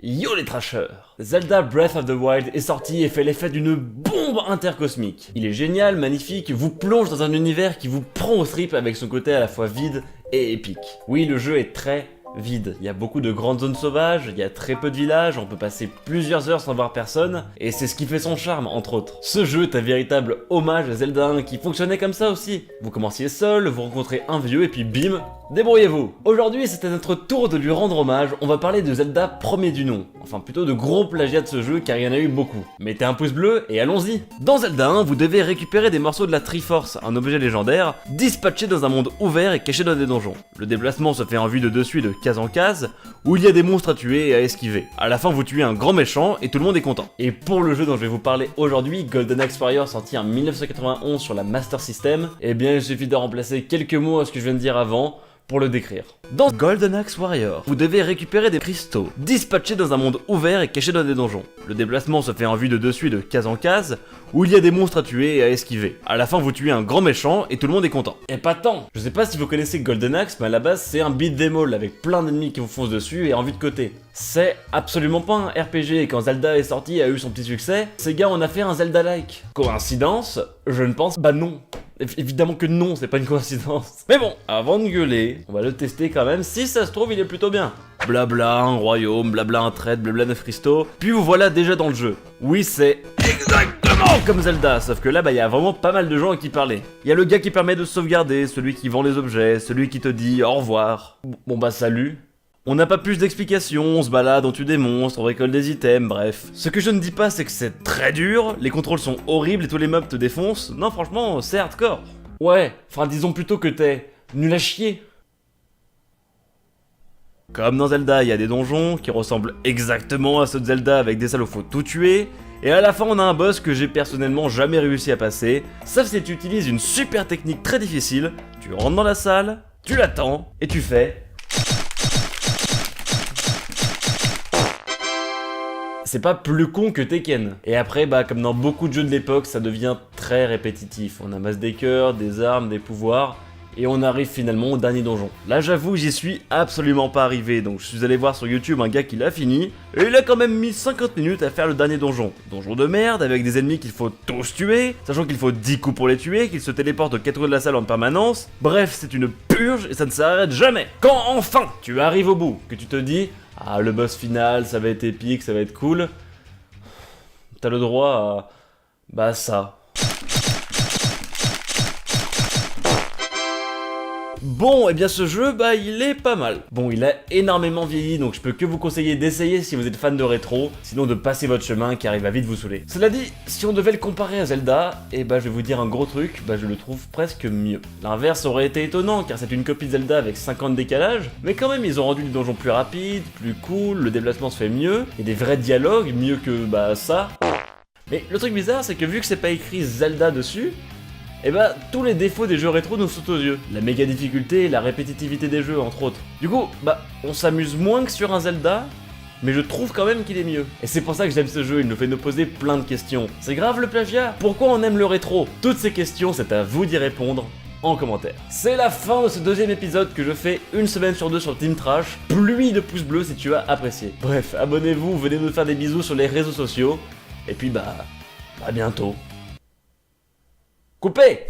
Yo les trashers! Zelda Breath of the Wild est sorti et fait l'effet d'une bombe intercosmique. Il est génial, magnifique, vous plonge dans un univers qui vous prend au tripes avec son côté à la fois vide et épique. Oui, le jeu est très vide. Il y a beaucoup de grandes zones sauvages, il y a très peu de villages, on peut passer plusieurs heures sans voir personne, et c'est ce qui fait son charme, entre autres. Ce jeu est un véritable hommage à Zelda 1 qui fonctionnait comme ça aussi. Vous commenciez seul, vous rencontrez un vieux, et puis bim, débrouillez-vous. Aujourd'hui, c'est à notre tour de lui rendre hommage, on va parler de Zelda premier du nom. Enfin, plutôt de gros plagiat de ce jeu, car il y en a eu beaucoup. Mettez un pouce bleu, et allons-y. Dans Zelda 1, vous devez récupérer des morceaux de la Triforce, un objet légendaire, dispatché dans un monde ouvert et caché dans des donjons. Le déplacement se fait en vue de dessus et de case en case, où il y a des monstres à tuer et à esquiver. À la fin, vous tuez un grand méchant et tout le monde est content. Et pour le jeu dont je vais vous parler aujourd'hui, Golden Axe Warrior sorti en 1991 sur la Master System, eh bien il suffit de remplacer quelques mots à ce que je viens de dire avant pour le décrire. Dans Golden Axe Warrior, vous devez récupérer des cristaux, dispatchés dans un monde ouvert et cachés dans des donjons. Le déplacement se fait en vue de dessus et de case en case, où il y a des monstres à tuer et à esquiver. À la fin, vous tuez un grand méchant et tout le monde est content. Et pas tant. Je sais pas si vous connaissez Golden Axe, mais à la base, c'est un beat'em all avec plein d'ennemis qui vous foncent dessus et en vue de côté. C'est absolument pas un RPG et quand Zelda est sorti et a eu son petit succès, ces gars on a fait un Zelda-like. Coïncidence? Je ne pense pas non. Évidemment que non, c'est pas une coïncidence. Mais bon, avant de gueuler, on va le tester quand même, si ça se trouve il est plutôt bien. Blabla, un royaume, blabla un trade, blabla 9 cristaux, puis vous voilà déjà dans le jeu. Oui, c'est exactement comme Zelda, sauf que là, y a vraiment pas mal de gens à qui parler. Il y a le gars qui permet de sauvegarder, celui qui vend les objets, celui qui te dit au revoir. Bon bah salut. On n'a pas plus d'explications, on se balade, on tue des monstres, on récolte des items, bref. Ce que je ne dis pas, c'est que c'est très dur, les contrôles sont horribles et tous les mobs te défoncent. Non, franchement, c'est hardcore. Ouais, enfin disons plutôt que t'es nul à chier. Comme dans Zelda, il y a des donjons qui ressemblent exactement à ceux de Zelda avec des salles où faut tout tuer. Et à la fin, on a un boss que j'ai personnellement jamais réussi à passer, sauf si tu utilises une super technique très difficile. Tu rentres dans la salle, tu l'attends, et tu fais... C'est pas plus con que Tekken. Et après, comme dans beaucoup de jeux de l'époque, ça devient très répétitif. On amasse des cœurs, des armes, des pouvoirs, et on arrive finalement au dernier donjon. Là, j'avoue, j'y suis absolument pas arrivé, donc je suis allé voir sur YouTube un gars qui l'a fini, et il a quand même mis 50 minutes à faire le dernier donjon. Donjon de merde, avec des ennemis qu'il faut tous tuer, sachant qu'il faut 10 coups pour les tuer, qu'ils se téléportent aux 4 coins de la salle en permanence. Bref, c'est une purge, et ça ne s'arrête jamais. Quand enfin tu arrives au bout, que tu te dis... Ah, le boss final, ça va être épique, ça va être cool. T'as le droit à... ça. Bon, et bien ce jeu, il est pas mal. Bon, il a énormément vieilli, donc je peux que vous conseiller d'essayer si vous êtes fan de rétro, sinon de passer votre chemin car il va vite vous saouler. Cela dit, si on devait le comparer à Zelda, je vais vous dire un gros truc, je le trouve presque mieux. L'inverse aurait été étonnant car c'est une copie de Zelda avec 50 décalages, mais quand même ils ont rendu les donjons plus rapides, plus cool, le déplacement se fait mieux, et des vrais dialogues, mieux que ça. Mais le truc bizarre, c'est que vu que c'est pas écrit Zelda dessus, tous les défauts des jeux rétro nous sautent aux yeux. La méga difficulté, la répétitivité des jeux, entre autres. Du coup, on s'amuse moins que sur un Zelda, mais je trouve quand même qu'il est mieux. Et c'est pour ça que j'aime ce jeu, il nous fait nous poser plein de questions. C'est grave le plagiat? Pourquoi on aime le rétro? Toutes ces questions, c'est à vous d'y répondre en commentaire. C'est la fin de ce deuxième épisode que je fais une semaine sur deux sur Team Trash. Pluie de pouces bleus si tu as apprécié. Bref, abonnez-vous, venez nous faire des bisous sur les réseaux sociaux. Et puis à bientôt. Coupé!